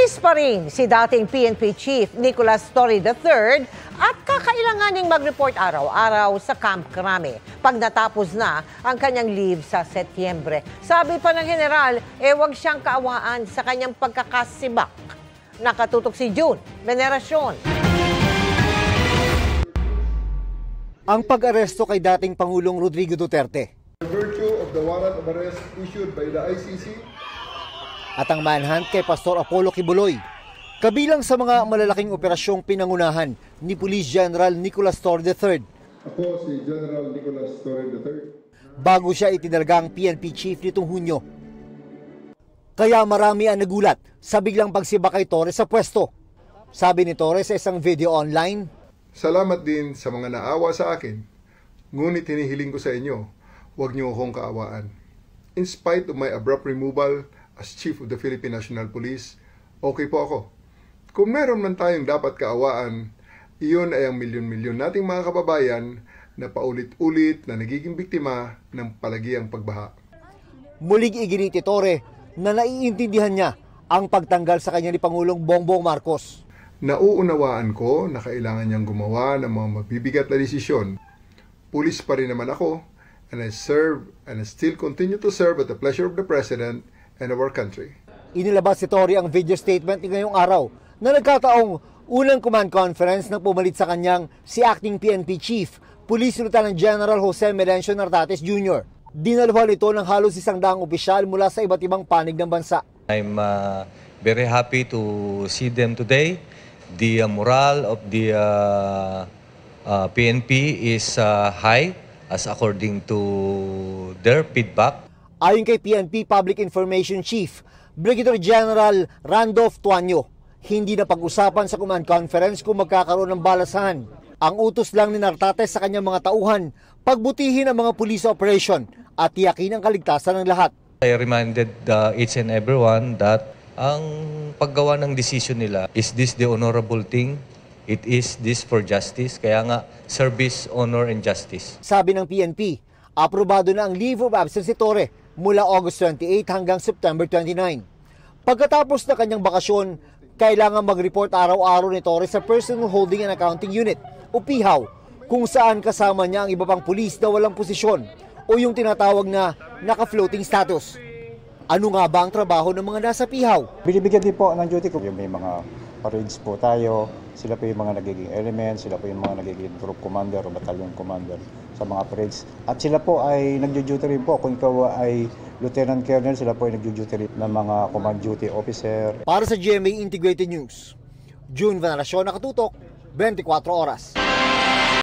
Pulis pa rin si dating PNP Chief Nicolas Torre III at kakailanganing mag-report araw-araw sa Camp Crame pag natapos na ang kanyang leave sa Setyembre. Sabi pa ng general, wag siyang kaawaan sa kanyang pagkakasibak. Nakatutok si June Veneracion. Ang pag-aresto kay dating Pangulong Rodrigo Duterte In virtue of the warrant of arrest issued by the ICC at ang manhunt kay Pastor Apollo Kibuloy, kabilang sa mga malalaking operasyong pinangunahan ni Police General Nicolas Torre III. Ako si General Nicolas Torre III. Bago siya itinalagang PNP Chief nitong Hunyo. Kaya marami ang nagulat sa biglang pagsibak kay Torre sa pwesto. Sabi ni Torre sa isang video online, Salamat din sa mga naawa sa akin, ngunit hinihiling ko sa inyo, huwag niyo akong kaawaan. In spite of my abrupt removal as Chief of the Philippine National Police, okay po ako. Kung meron man tayong dapat kaawaan, iyon ay ang milyon-milyon nating mga kababayan na paulit-ulit na nagiging biktima ng palagiang pagbaha. muling iginiti Torre na naiintindihan niya ang pagtanggal sa kanya ni Pangulong Bongbong Marcos. Nauunawaan ko na kailangan niyang gumawa ng mga mabibigat na desisyon. Pulis pa rin naman ako, and I serve and I still continue to serve at the pleasure of the President and of our country. Inilabas si Torre ang video statement ngayong araw na nagkataong unang command conference nang pumalit sa kanyang si Acting PNP Chief, Police Lieutenant General Jose Melencio Nartates Jr. Dinaluhan ito ng halos 100 opisyal mula sa iba't ibang panig ng bansa. I'm very happy to see them today. The morale of the PNP is high as according to their feedback. Ayon kay PNP Public Information Chief, Brigadier General Randolph Tuanyo, hindi na pag-usapan sa command conference kung magkakaroon ng balasahan. Ang utos lang ni Nartates sa kanyang mga tauhan, pagbutihin ang mga police operation at tiyakin ang kaligtasan ng lahat. I reminded each and everyone that ang paggawa ng decision nila, is this the honorable thing? It is this for justice? Kaya nga, service, honor, and justice. Sabi ng PNP, aprobado na ang leave of absence ni Torre mula August 28 hanggang September 29. Pagkatapos na kanyang bakasyon, kailangan mag-report araw-araw ni Torre sa Personal Holding and Accounting Unit o PIHAW, kung saan kasama niya ang iba pang pulis na walang posisyon o yung tinatawag na naka-floating status. Ano nga ba ang trabaho ng mga nasa PIHAW? Binibigyan din po ng duty ko. May mga parades po tayo, sila po yung mga nagiging elements, sila po yung mga nagiging group commander o battalion commander sa mga parades. At sila po ay nagjo-duty rin po. Kung ikaw ay Lieutenant Colonel, sila po ay nagjo-duty rin ng mga command duty officer. Para sa GMA Integrated News, June Veneracion, nakatutok, 24 oras.